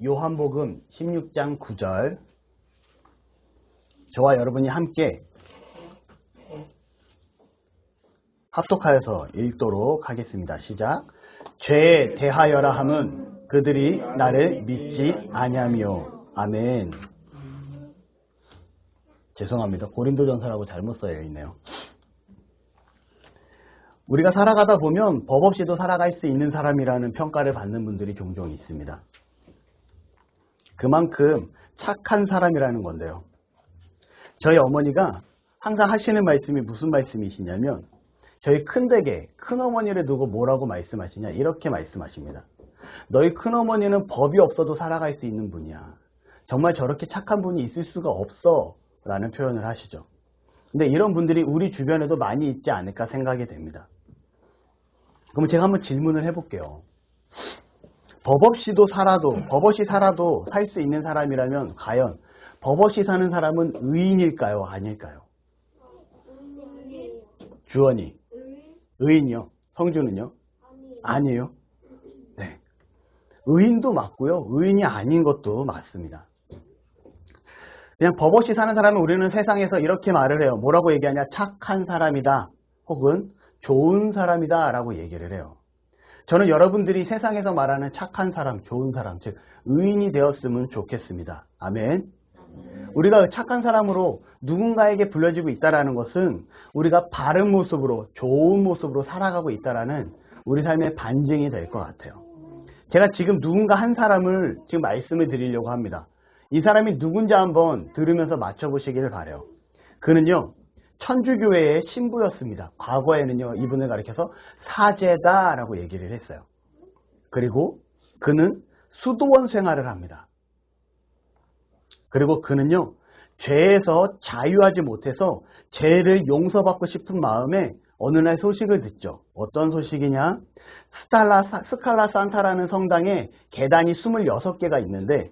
요한복음 16장 9절 저와 여러분이 함께 합독하여서 읽도록 하겠습니다. 시작. 죄에 대하여라 함은 그들이 나를 믿지 아니하며. 아멘. 죄송합니다. 고린도전서라고 잘못 써여 있네요. 우리가 살아가다 보면 법 없이도 살아갈 수 있는 사람이라는 평가를 받는 분들이 종종 있습니다. 그만큼 착한 사람이라는 건데요. 저희 어머니가 항상 하시는 말씀이 무슨 말씀이시냐면 저희 큰댁에 큰어머니를 두고 뭐라고 말씀하시냐 이렇게 말씀하십니다. 너희 큰어머니는 법이 없어도 살아갈 수 있는 분이야. 정말 저렇게 착한 분이 있을 수가 없어 라는 표현을 하시죠. 근데 이런 분들이 우리 주변에도 많이 있지 않을까 생각이 됩니다. 그럼 제가 한번 질문을 해볼게요. 법 없이 살아도 살 수 있는 사람이라면 과연 법 없이 사는 사람은 의인일까요? 아닐까요? 주원이 의인이요. 성주는요? 아니에요. 네. 의인도 맞고요. 의인이 아닌 것도 맞습니다. 그냥 법 없이 사는 사람은 우리는 세상에서 이렇게 말을 해요. 뭐라고 얘기하냐? 착한 사람이다. 혹은 좋은 사람이다 라고 얘기를 해요. 저는 여러분들이 세상에서 말하는 착한 사람, 좋은 사람, 즉 의인이 되었으면 좋겠습니다. 아멘. 우리가 착한 사람으로 누군가에게 불려지고 있다는 것은 우리가 바른 모습으로, 좋은 모습으로 살아가고 있다는 우리 삶의 반증이 될 것 같아요. 제가 지금 누군가 한 사람을 지금 말씀을 드리려고 합니다. 이 사람이 누군지 한번 들으면서 맞춰보시기를 바라요. 그는요, 천주교회의 신부였습니다. 과거에는요, 이분을 가리켜서 사제다라고 얘기를 했어요. 그리고 그는 수도원 생활을 합니다. 그리고 그는요, 죄에서 자유하지 못해서 죄를 용서받고 싶은 마음에 어느 날 소식을 듣죠. 어떤 소식이냐? 스칼라 산타라는 성당에 계단이 28개가 있는데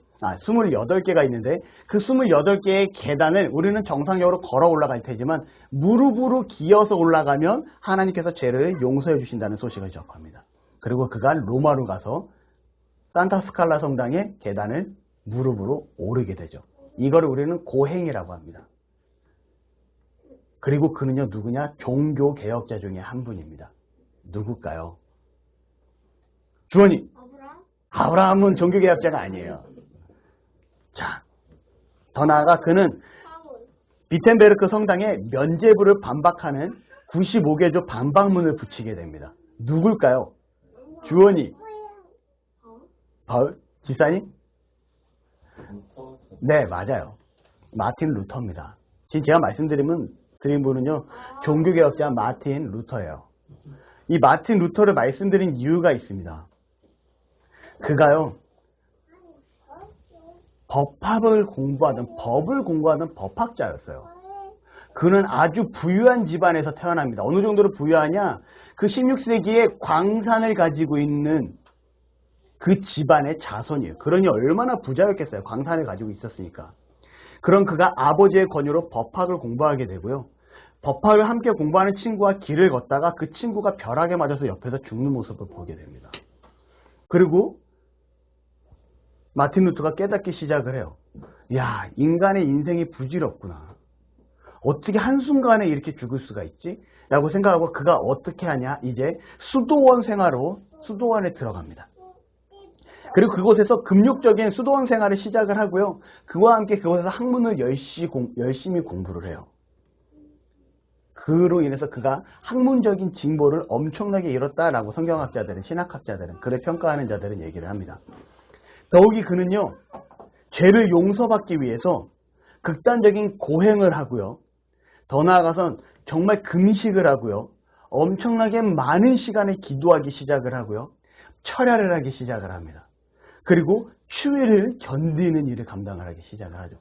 그 28개의 계단을 우리는 정상적으로 걸어 올라갈 테지만 무릎으로 기어서 올라가면 하나님께서 죄를 용서해 주신다는 소식을 접합니다. 그리고 그가 로마로 가서 산타 스칼라 성당의 계단을 무릎으로 오르게 되죠. 이거를 우리는 고행이라고 합니다. 그리고 그는요, 누구냐? 종교 개혁자 중에 한 분입니다. 누굴까요? 주원이. 아브라함은 종교 개혁자가 아니에요. 자, 더 나아가 그는 비텐베르크 성당에 면죄부를 반박하는 95개조 반박문을 붙이게 됩니다. 누굴까요? 주원이. 지사님? 네, 맞아요. 마틴 루터입니다. 지금 제가 드린 분은요, 종교개혁자 마틴 루터예요. 이 마틴 루터를 말씀드린 이유가 있습니다. 그가요, 법을 공부하던 법학자였어요. 그는 아주 부유한 집안에서 태어납니다. 어느 정도로 부유하냐? 그 16세기에 광산을 가지고 있는 그 집안의 자손이에요. 그러니 얼마나 부자였겠어요. 광산을 가지고 있었으니까. 그런 그가 아버지의 권유로 법학을 공부하게 되고요. 법학을 함께 공부하는 친구와 길을 걷다가 그 친구가 벼락에 맞아서 옆에서 죽는 모습을 보게 됩니다. 그리고 마틴 루터가 깨닫기 시작을 해요. 야, 인간의 인생이 부질없구나. 어떻게 한순간에 이렇게 죽을 수가 있지? 라고 생각하고 그가 어떻게 하냐? 이제 수도원에 들어갑니다. 그리고 그곳에서 금욕적인 수도원 생활을 시작을 하고요. 그와 함께 그곳에서 학문을 열심히 공부를 해요. 그로 인해서 그가 학문적인 진보를 엄청나게 이뤘다라고 성경학자들은, 신학학자들은, 그를 평가하는 자들은 얘기를 합니다. 더욱이 그는요, 죄를 용서받기 위해서 극단적인 고행을 하고요. 더 나아가선 정말 금식을 하고요. 엄청나게 많은 시간을 기도하기 시작을 하고요. 철야를 하기 시작을 합니다. 그리고 추위를 견디는 일을 감당을 하기 시작을 하죠.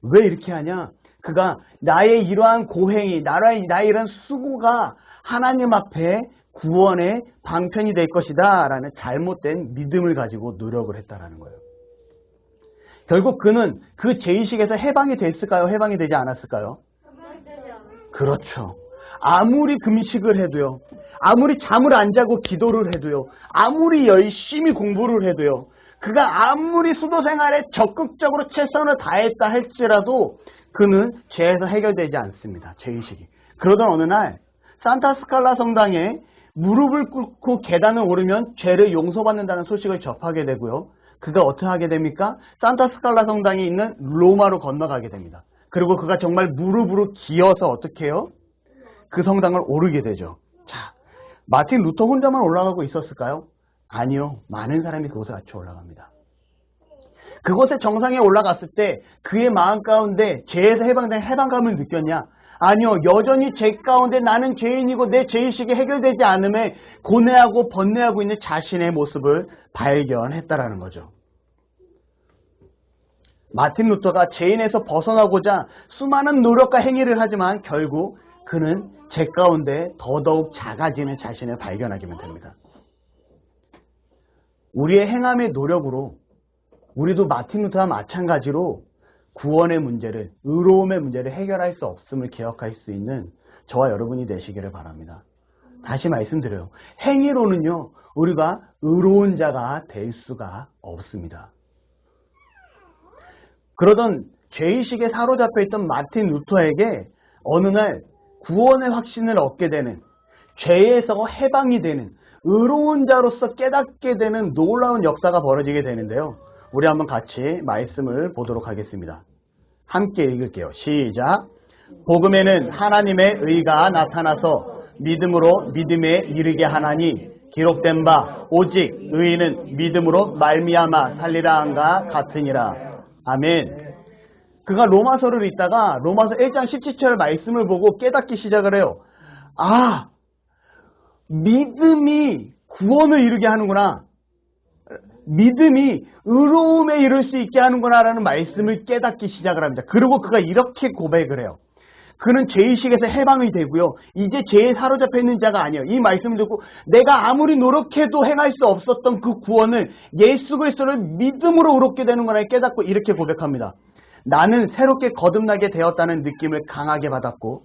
왜 이렇게 하냐? 그가 나의 이러한 고행이, 나의 이러한 수고가 하나님 앞에 구원의 방편이 될 것이다 라는 잘못된 믿음을 가지고 노력을 했다라는 거예요. 결국 그는 그 죄의식에서 해방이 됐을까요? 해방이 되지 않았을까요? 그렇죠. 아무리 금식을 해도요, 아무리 잠을 안 자고 기도를 해도요, 아무리 열심히 공부를 해도요, 그가 아무리 수도 생활에 적극적으로 최선을 다했다 할지라도 그는 죄에서 해결되지 않습니다. 죄의식이. 그러던 어느 날 산타스칼라 성당에 무릎을 꿇고 계단을 오르면 죄를 용서받는다는 소식을 접하게 되고요. 그가 어떻게 하게 됩니까? 산타스칼라 성당이 있는 로마로 건너가게 됩니다. 그리고 그가 정말 무릎으로 기어서 어떻게 해요? 그 성당을 오르게 되죠. 자, 마틴 루터 혼자만 올라가고 있었을까요? 아니요. 많은 사람이 그곳에 같이 올라갑니다. 그곳의 정상에 올라갔을 때 그의 마음 가운데 죄에서 해방된 해방감을 느꼈냐? 아니요. 여전히 죄 가운데 나는 죄인이고 내 죄의식이 해결되지 않음에 고뇌하고 번뇌하고 있는 자신의 모습을 발견했다라는 거죠. 마틴 루터가 죄인에서 벗어나고자 수많은 노력과 행위를 하지만 결국 그는 죄 가운데 더더욱 작아지는 자신을 발견하게만 됩니다. 우리의 행함의 노력으로 우리도 마틴 루터와 마찬가지로 구원의 문제를, 의로움의 문제를 해결할 수 없음을 기억할 수 있는 저와 여러분이 되시기를 바랍니다. 다시 말씀드려요. 행위로는요, 우리가 의로운 자가 될 수가 없습니다. 그러던 죄의식에 사로잡혀 있던 마틴 루터에게 어느 날 구원의 확신을 얻게 되는, 죄에서 해방이 되는, 의로운 자로서 깨닫게 되는 놀라운 역사가 벌어지게 되는데요. 우리 한번 같이 말씀을 보도록 하겠습니다. 함께 읽을게요. 시작. 복음에는 하나님의 의가 나타나서 믿음으로 믿음에 이르게 하나니 기록된 바 오직 의인은 믿음으로 말미암아 살리라 한가 같으니라. 아멘. 그가 로마서를 읽다가 로마서 1장 17절 말씀을 보고 깨닫기 시작을 해요. 아, 믿음이 구원을 이루게 하는구나. 믿음이 의로움에 이를 수 있게 하는구나 라는 말씀을 깨닫기 시작을 합니다. 그리고 그가 이렇게 고백을 해요. 그는 죄의식에서 해방이 되고요. 이제 죄에 사로잡혀 있는 자가 아니에요. 이 말씀을 듣고 내가 아무리 노력해도 행할 수 없었던 그 구원을 예수 그리스도를 믿음으로 의롭게 되는구나 깨닫고 이렇게 고백합니다. 나는 새롭게 거듭나게 되었다는 느낌을 강하게 받았고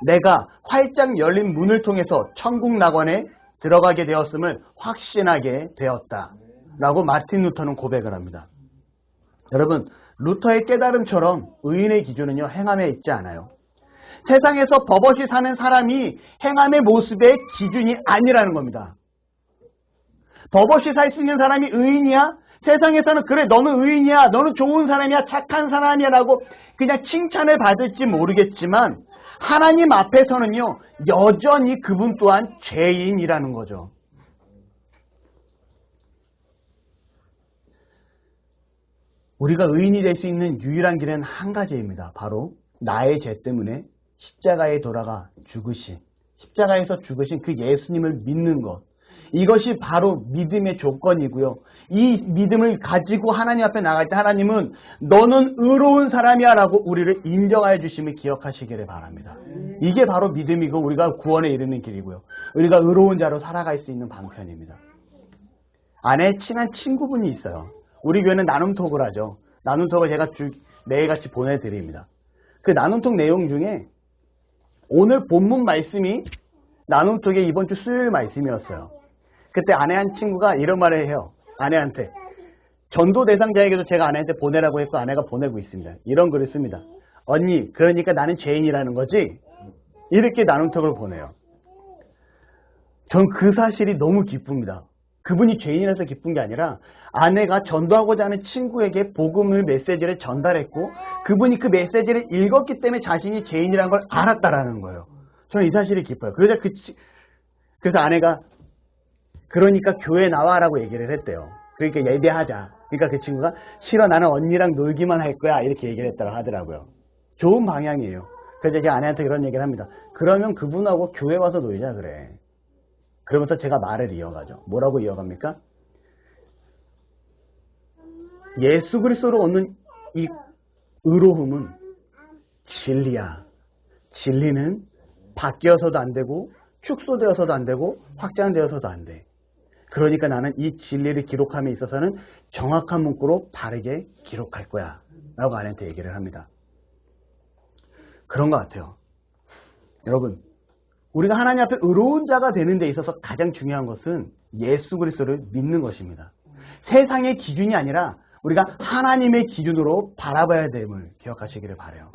내가 활짝 열린 문을 통해서 천국 낙원에 들어가게 되었음을 확신하게 되었다. 라고 마틴 루터는 고백을 합니다. 여러분, 루터의 깨달음처럼 의인의 기준은요, 행함에 있지 않아요. 세상에서 버벗이 사는 사람이 행함의 모습의 기준이 아니라는 겁니다. 버벗이 살 수 있는 사람이 의인이야? 세상에서는 그래, 너는 의인이야, 너는 좋은 사람이야, 착한 사람이야 라고 그냥 칭찬을 받을지 모르겠지만 하나님 앞에서는요, 여전히 그분 또한 죄인이라는 거죠. 우리가 의인이 될 수 있는 유일한 길은 한 가지입니다. 바로 나의 죄 때문에 십자가에 돌아가 죽으신, 십자가에서 죽으신 그 예수님을 믿는 것. 이것이 바로 믿음의 조건이고요. 이 믿음을 가지고 하나님 앞에 나갈 때 하나님은 너는 의로운 사람이야 라고 우리를 인정해 주심을 기억하시기를 바랍니다. 이게 바로 믿음이고 우리가 구원에 이르는 길이고요. 우리가 의로운 자로 살아갈 수 있는 방편입니다. 안에 친한 친구분이 있어요. 우리 교회는 나눔톡을 하죠. 나눔톡을 제가 매일같이 보내드립니다. 그 나눔톡 내용 중에 오늘 본문 말씀이 나눔톡의 이번 주 수요일 말씀이었어요. 그때 아내 한 친구가 이런 말을 해요. 아내한테. 전도 대상자에게도 제가 아내한테 보내라고 했고 아내가 보내고 있습니다. 이런 글을 씁니다. 언니, 그러니까 나는 죄인이라는 거지? 이렇게 나눔톡을 보내요. 전 그 사실이 너무 기쁩니다. 그분이 죄인이라서 기쁜 게 아니라 아내가 전도하고자 하는 친구에게 복음을 메시지를 전달했고 그분이 그 메시지를 읽었기 때문에 자신이 죄인이라는 걸 알았다라는 거예요. 저는 이 사실이 기뻐요. 그래서 아내가 그러니까 교회 나와라고 얘기를 했대요. 그러니까 예배하자. 그러니까 그 친구가 싫어 나는 언니랑 놀기만 할 거야 이렇게 얘기를 했다고 하더라고요. 좋은 방향이에요. 그래서 제가 아내한테 그런 얘기를 합니다. 그러면 그분하고 교회 와서 놀자 그래. 그러면서 제가 말을 이어가죠. 뭐라고 이어갑니까? 예수 그리스도로 얻는 이 의로움은 진리야. 진리는 바뀌어서도 안 되고 축소되어서도 안 되고 확장되어서도 안 돼. 그러니까 나는 이 진리를 기록함에 있어서는 정확한 문구로 바르게 기록할 거야. 라고 아내한테 얘기를 합니다. 그런 것 같아요. 여러분, 우리가 하나님 앞에 의로운 자가 되는 데 있어서 가장 중요한 것은 예수 그리스도를 믿는 것입니다. 세상의 기준이 아니라 우리가 하나님의 기준으로 바라봐야 됨을 기억하시기를 바라요.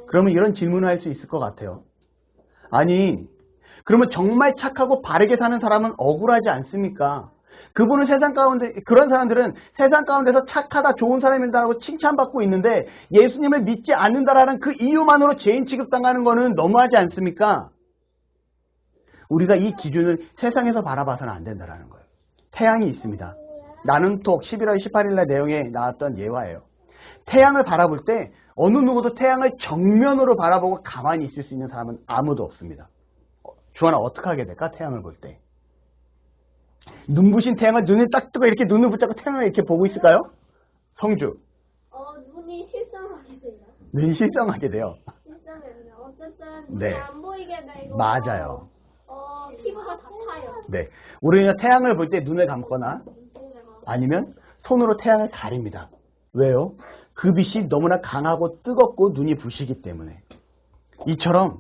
그러면 이런 질문을 할 수 있을 것 같아요. 아니, 그러면 정말 착하고 바르게 사는 사람은 억울하지 않습니까? 그분은 세상 가운데, 그런 사람들은 세상 가운데서 착하다, 좋은 사람이다라고 칭찬받고 있는데 예수님을 믿지 않는다라는 그 이유만으로 죄인 취급당하는 거는 너무하지 않습니까? 우리가 이 기준을 세상에서 바라봐서는 안 된다라는 거예요. 태양이 있습니다. 나눔톡 11월 18일 날 내용에 나왔던 예화예요. 태양을 바라볼 때 어느 누구도 태양을 정면으로 바라보고 가만히 있을 수 있는 사람은 아무도 없습니다. 주원아, 어떻게 하게 될까? 태양을 볼 때. 눈부신 태양을 눈에 딱 뜨고 이렇게 눈을 붙잡고 태양을 이렇게 보고 있을까요? 성주. 눈이 실성하게 돼요. 눈이 실성하게 돼요. 실성했네. 어쨌든 네. 눈이 안 보이게 되고. 맞아요. 피부가 다 타요. 네. 우리는 태양을 볼 때 눈을 감거나 아니면 손으로 태양을 가립니다. 왜요? 그 빛이 너무나 강하고 뜨겁고 눈이 부시기 때문에. 이처럼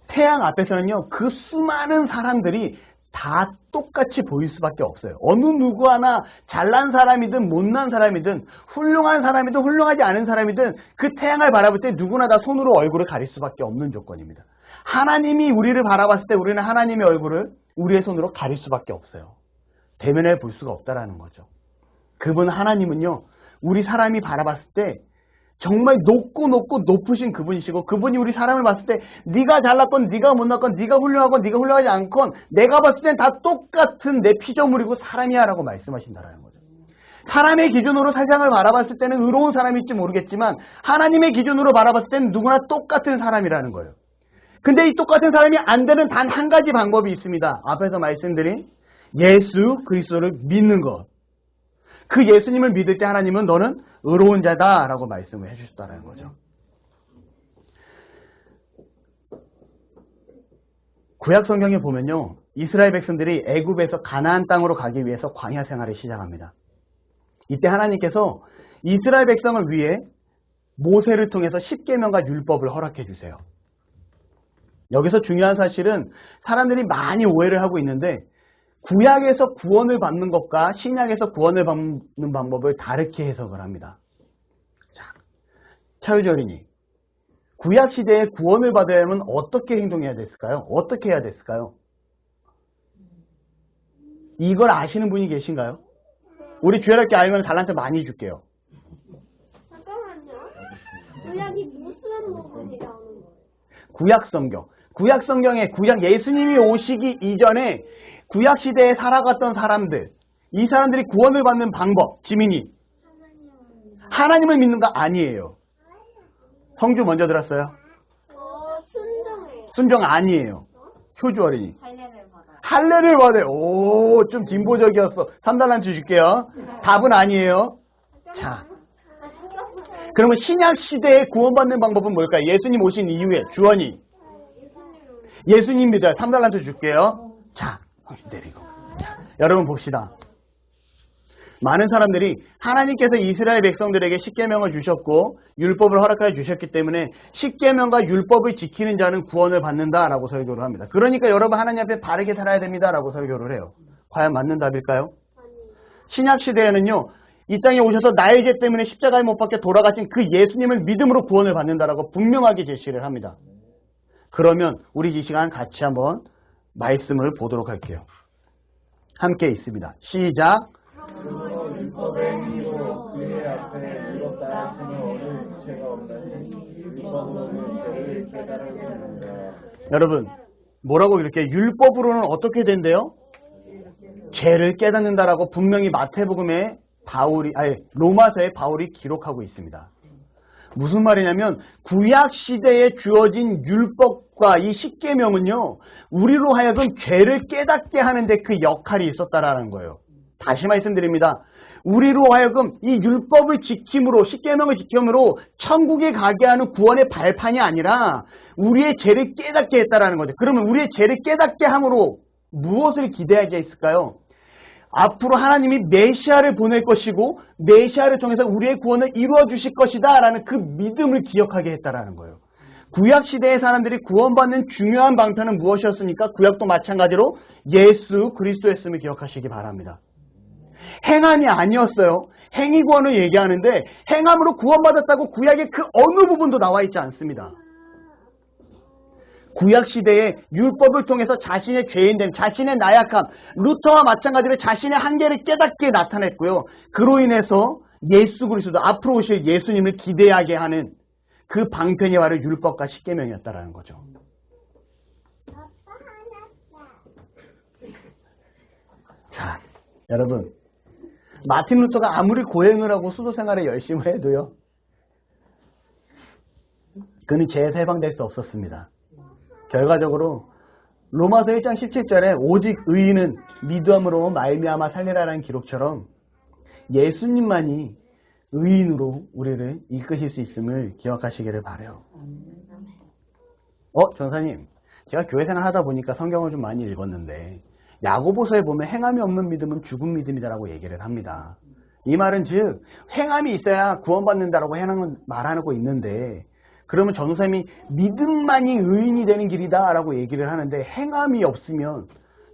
태양 앞에서는요, 그 수많은 사람들이 다 똑같이 보일 수밖에 없어요. 어느 누구 하나 잘난 사람이든 못난 사람이든 훌륭한 사람이든 훌륭하지 않은 사람이든 그 태양을 바라볼 때 누구나 다 손으로 얼굴을 가릴 수밖에 없는 조건입니다. 하나님이 우리를 바라봤을 때 우리는 하나님의 얼굴을 우리의 손으로 가릴 수밖에 없어요. 대면해 볼 수가 없다라는 거죠. 그분 하나님은요, 우리 사람이 바라봤을 때 정말 높고 높으신 그분이시고, 그분이 우리 사람을 봤을 때 네가 잘났건 네가 못났건 네가 훌륭하건 네가 훌륭하지 않건 내가 봤을 땐 다 똑같은 내 피조물이고 사람이야 라고 말씀하신다라는 거죠. 사람의 기준으로 세상을 바라봤을 때는 의로운 사람일지 모르겠지만 하나님의 기준으로 바라봤을 때는 누구나 똑같은 사람이라는 거예요. 근데 이 똑같은 사람이 안 되는 단 한 가지 방법이 있습니다. 앞에서 말씀드린 예수 그리스도를 믿는 것. 그 예수님을 믿을 때 하나님은 너는 의로운 자다라고 말씀을 해주셨다는 거죠. 구약 성경에 보면요, 이스라엘 백성들이 애굽에서 가나안 땅으로 가기 위해서 광야 생활을 시작합니다. 이때 하나님께서 이스라엘 백성을 위해 모세를 통해서 십계명과 율법을 허락해 주세요. 여기서 중요한 사실은 사람들이 많이 오해를 하고 있는데 구약에서 구원을 받는 것과 신약에서 구원을 받는 방법을 다르게 해석을 합니다. 자, 차유지 어린이, 구약 시대에 구원을 받으려면 어떻게 행동해야 됐을까요? 어떻게 해야 됐을까요? 이걸 아시는 분이 계신가요? 우리 주일학교 알면 달란트 많이 줄게요. 잠깐만요. 구약이 무슨 부분이 나오는 거예요? 구약 성경. 구약 성경에 구약 예수님이 오시기 이전에 구약 시대에 살아갔던 사람들, 이 사람들이 구원을 받는 방법, 지민이 하나님을 믿는 거 아니에요. 성주 먼저 들었어요? 순정해요. 순정 아니에요. 효주 어린이. 할례를 받아요. 할례를 받아요. 오, 좀 진보적이었어. 3달란트 줄게요. 답은 아니에요. 자, 그러면 신약 시대에 구원받는 방법은 뭘까요? 예수님 오신 이후에 주원이. 예수님 믿어요. 3달란트 줄게요. 자, 내리고. 자, 여러분 봅시다. 많은 사람들이 하나님께서 이스라엘 백성들에게 십계명을 주셨고 율법을 허락하여 주셨기 때문에 십계명과 율법을 지키는 자는 구원을 받는다라고 설교를 합니다. 그러니까 여러분 하나님 앞에 바르게 살아야 됩니다라고 설교를 해요. 과연 맞는 답일까요? 신약 시대에는요, 이 땅에 오셔서 나의 죄 때문에 십자가에 못 박혀 돌아가신 그 예수님을 믿음으로 구원을 받는다라고 분명하게 제시를 합니다. 그러면 우리 이 시간 같이 한번 말씀을 보도록 할게요. 함께 있습니다. 시작. 율법의 행위로 그의 앞에 이뤘다 하시니 어느 죄가 없나니 율법으로는 죄를 깨달으려는가. 여러분, 뭐라고 이렇게 율법으로는 어떻게 된대요? 죄를 깨닫는다라고 분명히 마태복음에 로마서에 바울이 기록하고 있습니다. 무슨 말이냐면 구약 시대에 주어진 율법과 이 십계명은요, 우리로 하여금 죄를 깨닫게 하는데 그 역할이 있었다라는 거예요. 다시 말씀드립니다. 우리로 하여금 이 율법을 지킴으로, 십계명을 지킴으로 천국에 가게 하는 구원의 발판이 아니라 우리의 죄를 깨닫게 했다라는 거죠. 그러면 우리의 죄를 깨닫게 함으로 무엇을 기대하게 했을까요? 앞으로 하나님이 메시아를 보낼 것이고 메시아를 통해서 우리의 구원을 이루어 주실 것이다 라는 그 믿음을 기억하게 했다라는 거예요. 구약 시대의 사람들이 구원받는 중요한 방편은 무엇이었습니까? 구약도 마찬가지로 예수 그리스도였음을 기억하시기 바랍니다. 행함이 아니었어요. 행위 구원을 얘기하는데 행함으로 구원받았다고 구약의 그 어느 부분도 나와 있지 않습니다. 구약 시대에 율법을 통해서 자신의 죄인됨, 자신의 나약함, 루터와 마찬가지로 자신의 한계를 깨닫게 나타냈고요. 그로 인해서 예수 그리스도, 앞으로 오실 예수님을 기대하게 하는 그 방편이 바로 율법과 십계명이었다라는 거죠. 자, 여러분, 마틴 루터가 아무리 고행을 하고 수도 생활에 열심히 해도요, 그는 죄에서 해방될 수 없었습니다. 결과적으로 로마서 1장 17절에 오직 의인은 믿음으로 말미암아 살리라라는 기록처럼 예수님만이 의인으로 우리를 이끄실 수 있음을 기억하시기를 바라요. 전사님, 제가 교회 생활 하다 보니까 성경을 좀 많이 읽었는데 야고보서에 보면 행함이 없는 믿음은 죽은 믿음이다라고 얘기를 합니다. 이 말은 즉 행함이 있어야 구원받는다라고 말하고 있는데, 그러면 전도사님이 믿음만이 의인이 되는 길이다라고 얘기를 하는데 행함이 없으면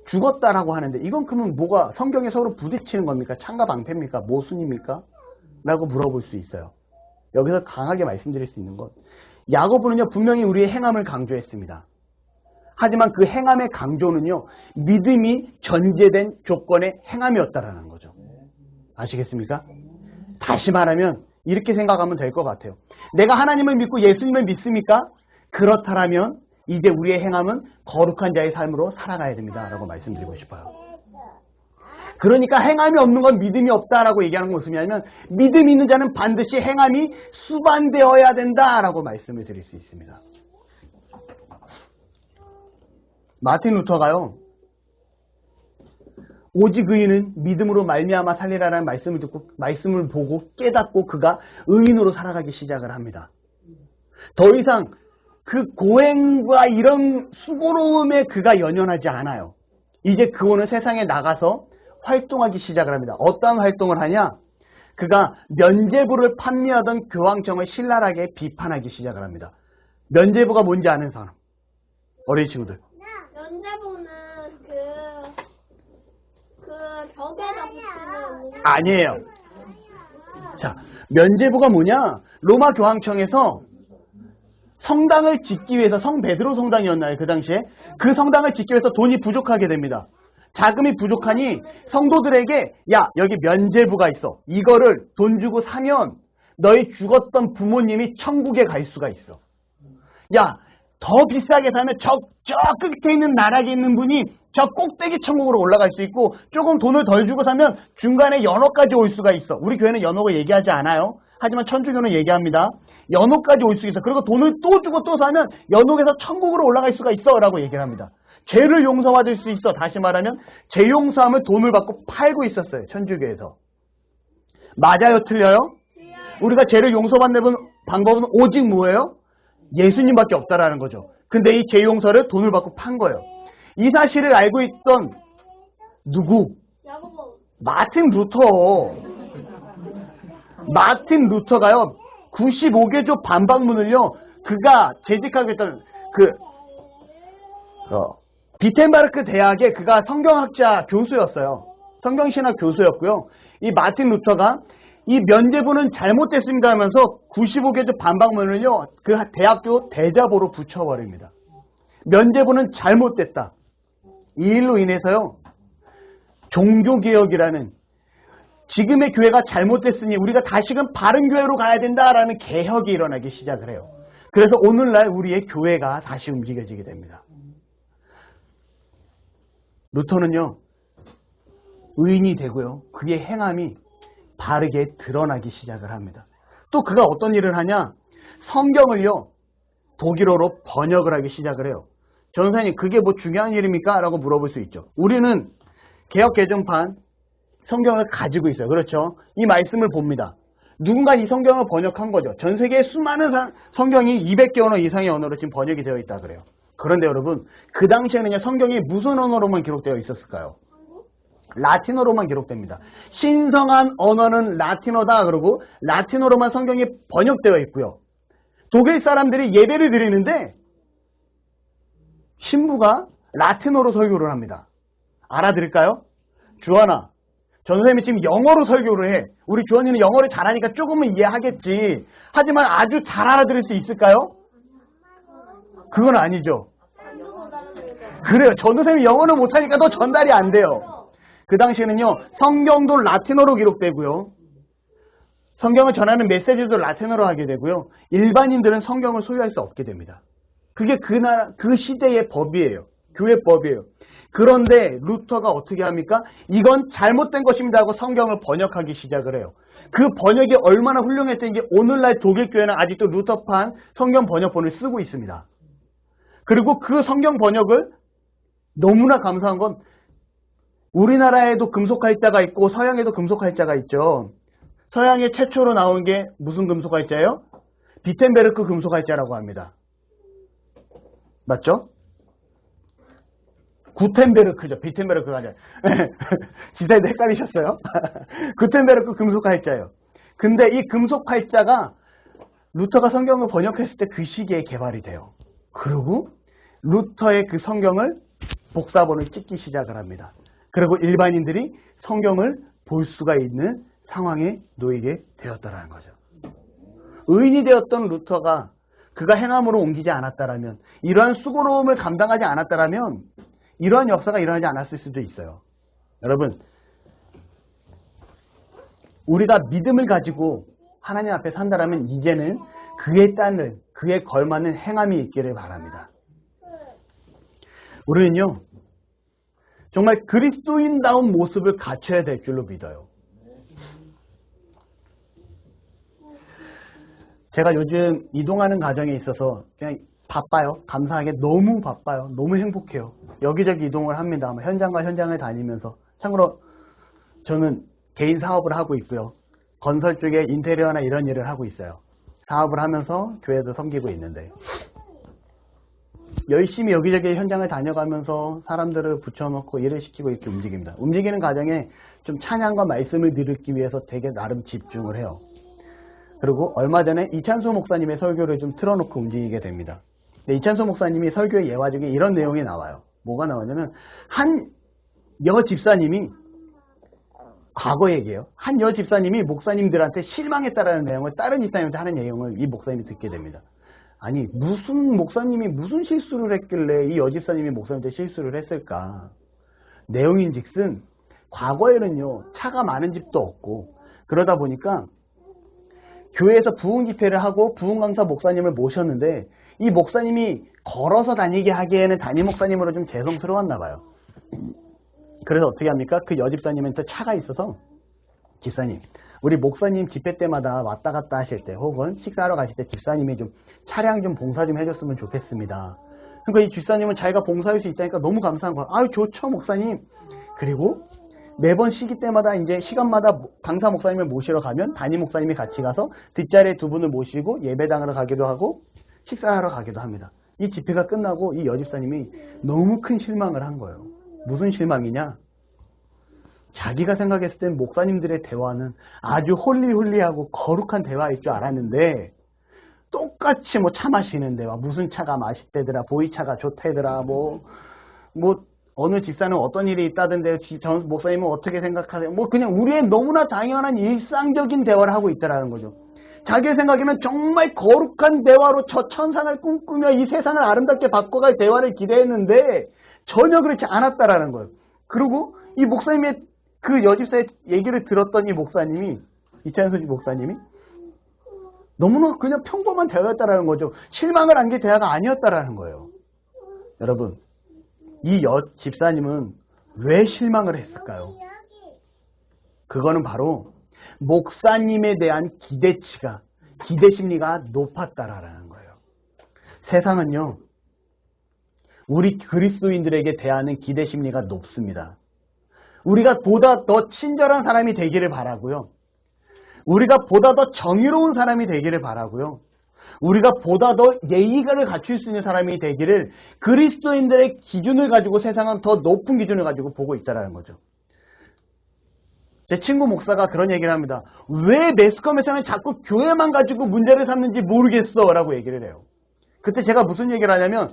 죽었다라고 하는데, 이건 그러면 뭐가 성경에 서로 부딪히는 겁니까? 창과 방패입니까? 모순입니까? 라고 물어볼 수 있어요. 여기서 강하게 말씀드릴 수 있는 것, 야고보는요 분명히 우리의 행함을 강조했습니다. 하지만 그 행함의 강조는요 믿음이 전제된 조건의 행함이었다라는 거죠. 아시겠습니까? 다시 말하면 이렇게 생각하면 될 것 같아요. 내가 하나님을 믿고 예수님을 믿습니까? 그렇다면 이제 우리의 행함은 거룩한 자의 삶으로 살아가야 됩니다 라고 말씀드리고 싶어요. 그러니까 행함이 없는 건 믿음이 없다라고 얘기하는 건 무슨 말이냐면, 믿음이 있는 자는 반드시 행함이 수반되어야 된다라고 말씀을 드릴 수 있습니다. 마틴 루터가요, 오직 의인은 믿음으로 말미암아 살리라라는 말씀을 듣고 말씀을 보고 깨닫고 그가 의인으로 살아가기 시작을 합니다. 더 이상 그 고행과 이런 수고로움에 그가 연연하지 않아요. 이제 그분은 세상에 나가서 활동하기 시작을 합니다. 어떠한 활동을 하냐? 그가 면죄부를 판매하던 교황청을 신랄하게 비판하기 시작을 합니다. 면죄부가 뭔지 아는 사람? 어린 친구들. 면제부는 그 벽에다 붙이는. 아니에요. 자, 면죄부가 뭐냐? 로마 교황청에서 성당을 짓기 위해서, 성 베드로 성당이었나요? 그 당시에? 그 성당을 짓기 위해서 돈이 부족하게 됩니다. 자금이 부족하니 성도들에게, 야, 여기 면죄부가 있어. 이거를 돈 주고 사면 너희 죽었던 부모님이 천국에 갈 수가 있어. 야, 더 비싸게 사면 저 끝에 있는 나락에 있는 분이 저 꼭대기 천국으로 올라갈 수 있고, 조금 돈을 덜 주고 사면 중간에 연옥까지 올 수가 있어. 우리 교회는 연옥을 얘기하지 않아요. 하지만 천주교는 얘기합니다. 연옥까지 올 수 있어. 그리고 돈을 또 주고 또 사면 연옥에서 천국으로 올라갈 수가 있어 라고 얘기를 합니다. 죄를 용서받을 수 있어. 다시 말하면 죄 용서함을 돈을 받고 팔고 있었어요. 천주교에서. 맞아요? 틀려요? 우리가 죄를 용서받는 방법은 오직 뭐예요? 예수님밖에 없다라는 거죠. 근데 이 죄 용서를 돈을 받고 판 거예요. 이 사실을 알고 있던 누구? 야고보. 마틴 루터. 마틴 루터가요 95개조 반박문을요 그가 재직하고 있던 비텐바르크 대학에 그가 성경학자 교수였어요. 성경신학 교수였고요. 이 마틴 루터가 이 면죄부는 잘못됐습니다 하면서 95개조 반박문을요 그 대학교 대자보로 붙여버립니다. 면죄부는 잘못됐다. 이 일로 인해서요 종교개혁이라는, 지금의 교회가 잘못됐으니 우리가 다시금 바른 교회로 가야 된다라는 개혁이 일어나기 시작을 해요. 그래서 오늘날 우리의 교회가 다시 움직여지게 됩니다. 루터는요 의인이 되고요 그의 행함이 바르게 드러나기 시작을 합니다. 또 그가 어떤 일을 하냐? 성경을요 독일어로 번역을 하기 시작을 해요. 전사님, 그게 뭐 중요한 일입니까? 라고 물어볼 수 있죠. 우리는 개역 개정판 성경을 가지고 있어요. 그렇죠? 이 말씀을 봅니다. 누군가 이 성경을 번역한 거죠. 전 세계에 수많은 성경이 200개 언어 이상의 언어로 지금 번역이 되어 있다 그래요. 그런데 여러분, 그 당시에는요 성경이 무슨 언어로만 기록되어 있었을까요? 라틴어로만 기록됩니다. 신성한 언어는 라틴어다 그러고 라틴어로만 성경이 번역되어 있고요. 독일 사람들이 예배를 드리는데 신부가 라틴어로 설교를 합니다. 알아들을까요? 주하나, 전선생님이 지금 영어로 설교를 해. 우리 주원이는 영어를 잘하니까 조금은 이해하겠지. 하지만 아주 잘 알아들을 수 있을까요? 그건 아니죠. 그래요. 전선생님이 영어를 못하니까 더 전달이 안 돼요. 그 당시에는요, 성경도 라틴어로 기록되고요. 성경을 전하는 메시지도 라틴어로 하게 되고요. 일반인들은 성경을 소유할 수 없게 됩니다. 그게 그 시대의 법이에요. 교회법이에요. 그런데 루터가 어떻게 합니까? 이건 잘못된 것입니다 하고 성경을 번역하기 시작을 해요. 그 번역이 얼마나 훌륭했던 게 오늘날 독일교회는 아직도 루터판 성경 번역본을 쓰고 있습니다. 그리고 그 성경 번역을 너무나 감사한 건 우리나라에도 금속활자가 있고 서양에도 금속활자가 있죠. 서양에 최초로 나온 게 무슨 금속활자예요? 비텐베르크 금속활자라고 합니다. 맞죠? 구텐베르크죠. 비텐베르크가 아니라. 지사에도 헷갈리셨어요? 구텐베르크 금속활자예요. 근데 이 금속활자가 루터가 성경을 번역했을 때 그 시기에 개발이 돼요. 그리고 루터의 그 성경을 복사본을 찍기 시작을 합니다. 그리고 일반인들이 성경을 볼 수가 있는 상황에 놓이게 되었다는 거죠. 의인이 되었던 루터가 그가 행함으로 옮기지 않았다라면, 이러한 수고로움을 감당하지 않았다라면 이러한 역사가 일어나지 않았을 수도 있어요. 여러분, 우리가 믿음을 가지고 하나님 앞에 산다라면 이제는 그에 따른, 그에 걸맞는 행함이 있기를 바랍니다. 우리는요, 정말 그리스도인다운 모습을 갖춰야 될 줄로 믿어요. 제가 요즘 이동하는 과정에 있어서 그냥 바빠요. 감사하게 너무 바빠요. 너무 행복해요. 여기저기 이동을 합니다. 현장과 현장을 다니면서. 참고로 저는 개인 사업을 하고 있고요. 건설 쪽에 인테리어나 이런 일을 하고 있어요. 사업을 하면서 교회도 섬기고 있는데 열심히 여기저기 현장을 다녀가면서 사람들을 붙여놓고 일을 시키고 이렇게 움직입니다. 움직이는 과정에 좀 찬양과 말씀을 들기 위해서 되게 나름 집중을 해요. 그리고 얼마 전에 이찬수 목사님의 설교를 좀 틀어놓고 움직이게 됩니다. 이찬수 목사님이 설교의 예화 중에 이런 내용이 나와요. 뭐가 나오냐면 한 여집사님이, 과거 얘기예요. 한 여집사님이 목사님들한테 실망했다라는 내용을 다른 집사님한테 하는 내용을 이 목사님이 듣게 됩니다. 아니, 무슨 목사님이 무슨 실수를 했길래 이 여집사님이 목사님한테 실수를 했을까? 내용인즉슨 과거에는요, 차가 많은 집도 없고 그러다 보니까 교회에서 부흥 집회를 하고 부흥 강사 목사님을 모셨는데 이 목사님이 걸어서 다니게 하기에는 담임 목사님으로 좀 죄송스러웠나 봐요. 그래서 어떻게 합니까? 그 여집사님한테 차가 있어서, 집사님, 우리 목사님 집회 때마다 왔다 갔다 하실 때 혹은 식사하러 가실 때 집사님이 좀 차량 좀 봉사 좀 해줬으면 좋겠습니다. 그러니까 이 집사님은 자기가 봉사할 수 있다니까 너무 감사한 거야. 아유, 좋죠 목사님. 그리고 매번 시기 때마다 이제 시간마다 강사 목사님을 모시러 가면 담임 목사님이 같이 가서 뒷자리에 두 분을 모시고 예배당으로 가기도 하고 식사하러 가기도 합니다. 이 집회가 끝나고 이 여집사님이 너무 큰 실망을 한 거예요. 무슨 실망이냐? 자기가 생각했을 땐 목사님들의 대화는 아주 홀리홀리하고 거룩한 대화일 줄 알았는데 똑같이 뭐 차 마시는 대화, 무슨 차가 맛있대더라, 보이차가 좋대더라, 뭐 어느 집사는 어떤 일이 있다던데 전 목사님은 어떻게 생각하세요? 뭐 그냥 우리의 너무나 당연한 일상적인 대화를 하고 있다라는 거죠. 자기의 생각에는 정말 거룩한 대화로 저 천상을 꿈꾸며 이 세상을 아름답게 바꿔갈 대화를 기대했는데 전혀 그렇지 않았다라는 거예요. 그리고 이 목사님의 그 여집사의 얘기를 들었던 이 목사님이, 이찬수 목사님이 너무나 그냥 평범한 대화였다라는 거죠. 실망을 한 게 대화가 아니었다라는 거예요. 여러분, 이 집사님은 왜 실망을 했을까요? 그거는 바로 목사님에 대한 기대 심리가 높았다라는 거예요. 세상은요, 우리 그리스도인들에게 대하는 기대 심리가 높습니다. 우리가 보다 더 친절한 사람이 되기를 바라고요. 우리가 보다 더 정의로운 사람이 되기를 바라고요. 우리가 보다 더 예의를 갖출 수 있는 사람이 되기를, 그리스도인들의 기준을 가지고 세상은 더 높은 기준을 가지고 보고 있다는 거죠. 제 친구 목사가 그런 얘기를 합니다. 왜 매스컴에서는 자꾸 교회만 가지고 문제를 삼는지 모르겠어 라고 얘기를 해요. 그때 제가 무슨 얘기를 하냐면,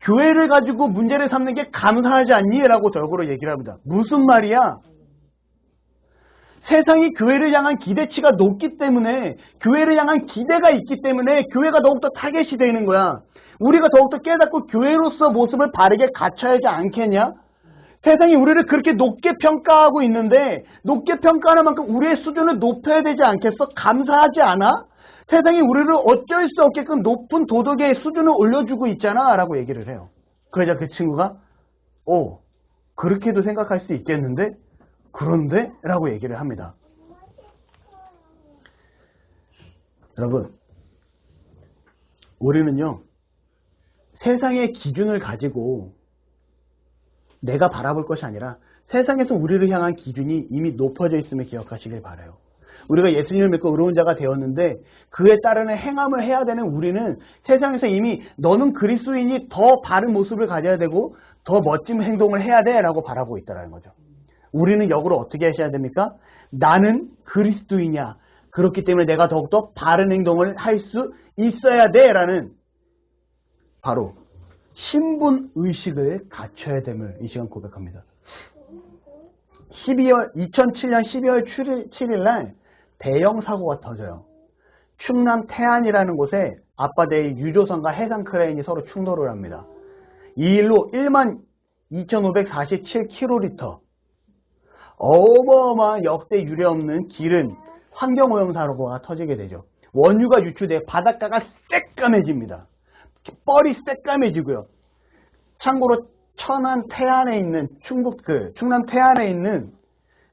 교회를 가지고 문제를 삼는 게 감사하지 않니? 라고 저역으로 얘기를 합니다. 무슨 말이야? 세상이 교회를 향한 기대치가 높기 때문에, 교회를 향한 기대가 있기 때문에 교회가 더욱더 타겟이 되는 거야. 우리가 더욱더 깨닫고 교회로서 모습을 바르게 갖춰야 하지 않겠냐? 세상이 우리를 그렇게 높게 평가하고 있는데 높게 평가하는 만큼 우리의 수준을 높여야 되지 않겠어? 감사하지 않아? 세상이 우리를 어쩔 수 없게끔 높은 도덕의 수준을 올려주고 있잖아 라고 얘기를 해요. 그러자 그 친구가 그렇게도 생각할 수 있겠는데? 그런데? 라고 얘기를 합니다. 여러분, 우리는요, 세상의 기준을 가지고 내가 바라볼 것이 아니라 세상에서 우리를 향한 기준이 이미 높아져 있음을 기억하시길 바라요. 우리가 예수님을 믿고 의로운 자가 되었는데 그에 따르는 행함을 해야 되는 우리는 세상에서 이미 너는 그리스도인이 더 바른 모습을 가져야 되고 더 멋진 행동을 해야 돼 라고 바라보고 있다는 거죠. 우리는 역으로 어떻게 하셔야 됩니까? 나는 그리스도이냐. 그렇기 때문에 내가 더욱더 바른 행동을 할 수 있어야 돼 라는 바로 신분의식을 갖춰야 됨을 이 시간 고백합니다. 2007년 12월 7일 날 대형 사고가 터져요. 충남 태안이라는 곳에 앞바다의 유조선과 해상 크레인이 서로 충돌을 합니다. 이 일로 12,547km 어마어마한 역대 유례 없는 길은 환경오염 사고가 터지게 되죠. 원유가 유출돼 바닷가가 새까매집니다. 뻘이 새까매지고요. 참고로 충남 태안에 있는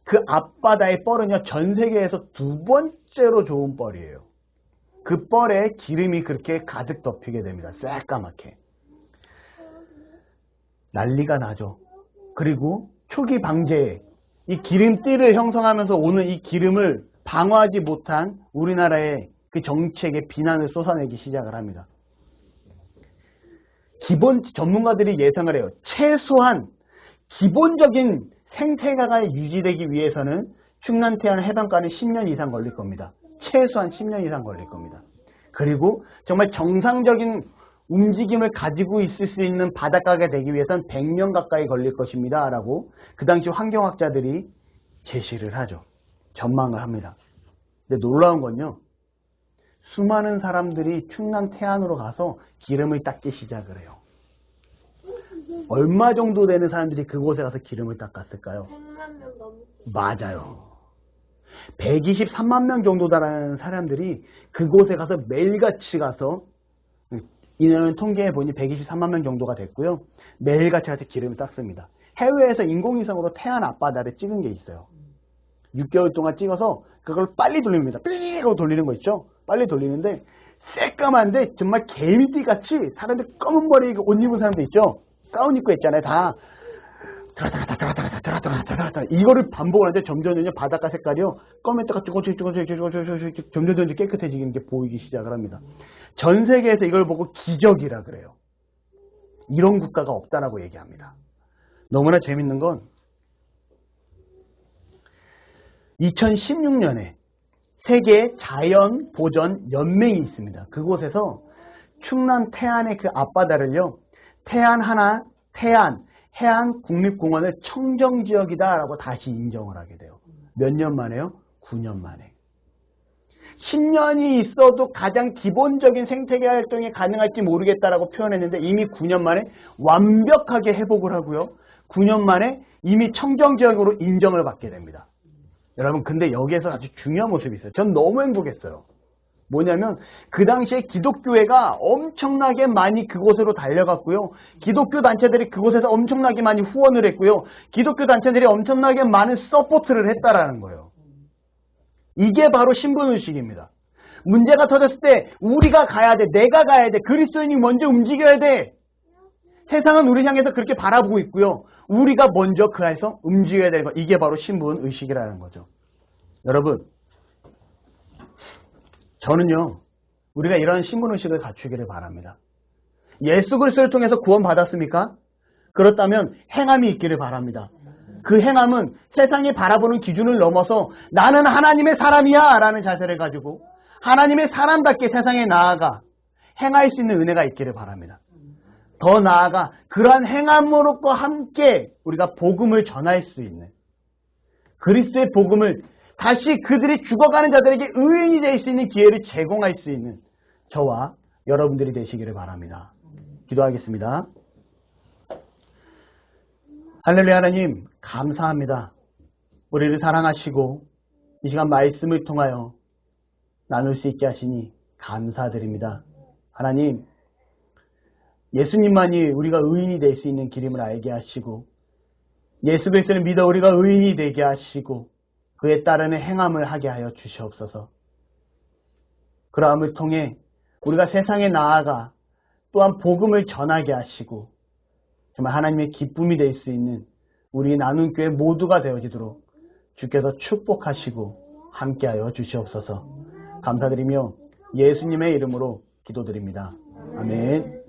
그 앞바다의 뻘은요, 전 세계에서 두 번째로 좋은 뻘이에요. 그 뻘에 기름이 그렇게 가득 덮이게 됩니다. 새까맣게. 난리가 나죠. 그리고 초기 방제에 이 기름띠를 형성하면서 오는 이 기름을 방어하지 못한 우리나라의 그 정책에 비난을 쏟아내기 시작을 합니다. 전문가들이 예상을 해요. 최소한 기본적인 생태계가 유지되기 위해서는 충남 태안 해변가는 10년 이상 걸릴 겁니다. 최소한 10년 이상 걸릴 겁니다. 그리고 정말 정상적인 움직임을 가지고 있을 수 있는 바닷가가 되기 위해서는 100년 가까이 걸릴 것입니다. 라고 그 당시 환경학자들이 제시를 하죠. 전망을 합니다. 근데 놀라운 건요. 수많은 사람들이 충남 태안으로 가서 기름을 닦기 시작을 해요. 얼마 정도 되는 사람들이 그곳에 가서 기름을 닦았을까요? 100만 명 넘게. 맞아요. 123만 명 정도 되는 사람들이 그곳에 가서 매일같이 가서, 이년은 통계해 보니 123만 명 정도가 됐고요. 매일같이 가서 기름을 닦습니다. 해외에서 인공위성으로 태안 앞바다를 찍은 게 있어요. 6개월 동안 찍어서 그걸 빨리 돌립니다. 삐 하고 돌리는 거 있죠? 빨리 돌리는데 새까만데 정말 개미띠같이 사람들 검은 머리 옷 입은 사람들 있죠? 가운 입고 있잖아요. 다 드라드라 이거를 반복하는데 점점 바닷가 색깔이요. 검은때가 점점 깨끗해지는 게 보이기 시작을 합니다. 전 세계에서 이걸 보고 기적이라 그래요. 이런 국가가 없다라고 얘기합니다. 너무나 재밌는 건 2016년에 세계 자연보전 연맹이 있습니다. 그곳에서 충남 태안의 그 앞바다를요, 태안 해안국립공원을 청정지역이다라고 다시 인정을 하게 돼요. 몇 년 만에요? 9년 만에. 10년이 있어도 가장 기본적인 생태계 활동이 가능할지 모르겠다라고 표현했는데 이미 9년 만에 완벽하게 회복을 하고요. 9년 만에 이미 청정지역으로 인정을 받게 됩니다. 여러분, 근데 여기에서 아주 중요한 모습이 있어요. 전 너무 행복했어요. 뭐냐면 그 당시에 기독교회가 엄청나게 많이 그곳으로 달려갔고요. 기독교 단체들이 그곳에서 엄청나게 많이 후원을 했고요. 기독교 단체들이 엄청나게 많은 서포트를 했다라는 거예요. 이게 바로 신분의식입니다. 문제가 터졌을 때 우리가 가야 돼. 내가 가야 돼. 그리스도인이 먼저 움직여야 돼. 세상은 우리 향해서 그렇게 바라보고 있고요. 우리가 먼저 그 안에서 움직여야 되는 거. 이게 바로 신분의식이라는 거죠. 여러분, 저는요, 우리가 이런 신분의식을 갖추기를 바랍니다. 예수 그리스도를 통해서 구원받았습니까? 그렇다면 행함이 있기를 바랍니다. 그 행함은 세상이 바라보는 기준을 넘어서 나는 하나님의 사람이야 라는 자세를 가지고 하나님의 사람답게 세상에 나아가 행할 수 있는 은혜가 있기를 바랍니다. 더 나아가 그러한 행함으로과 함께 우리가 복음을 전할 수 있는, 그리스도의 복음을 다시 그들이 죽어가는 자들에게 의인이 될 수 있는 기회를 제공할 수 있는 저와 여러분들이 되시기를 바랍니다. 기도하겠습니다. 할렐루야. 하나님 감사합니다. 우리를 사랑하시고 이 시간 말씀을 통하여 나눌 수 있게 하시니 감사드립니다. 하나님, 예수님만이 우리가 의인이 될 수 있는 길임을 알게 하시고 예수 그리스도를 믿어 우리가 의인이 되게 하시고 그에 따르는 행함을 하게 하여 주시옵소서. 그러함을 통해 우리가 세상에 나아가 또한 복음을 전하게 하시고 정말 하나님의 기쁨이 될 수 있는 우리 나눔 교회 모두가 되어지도록 주께서 축복하시고 함께하여 주시옵소서. 감사드리며 예수님의 이름으로 기도드립니다. 아멘.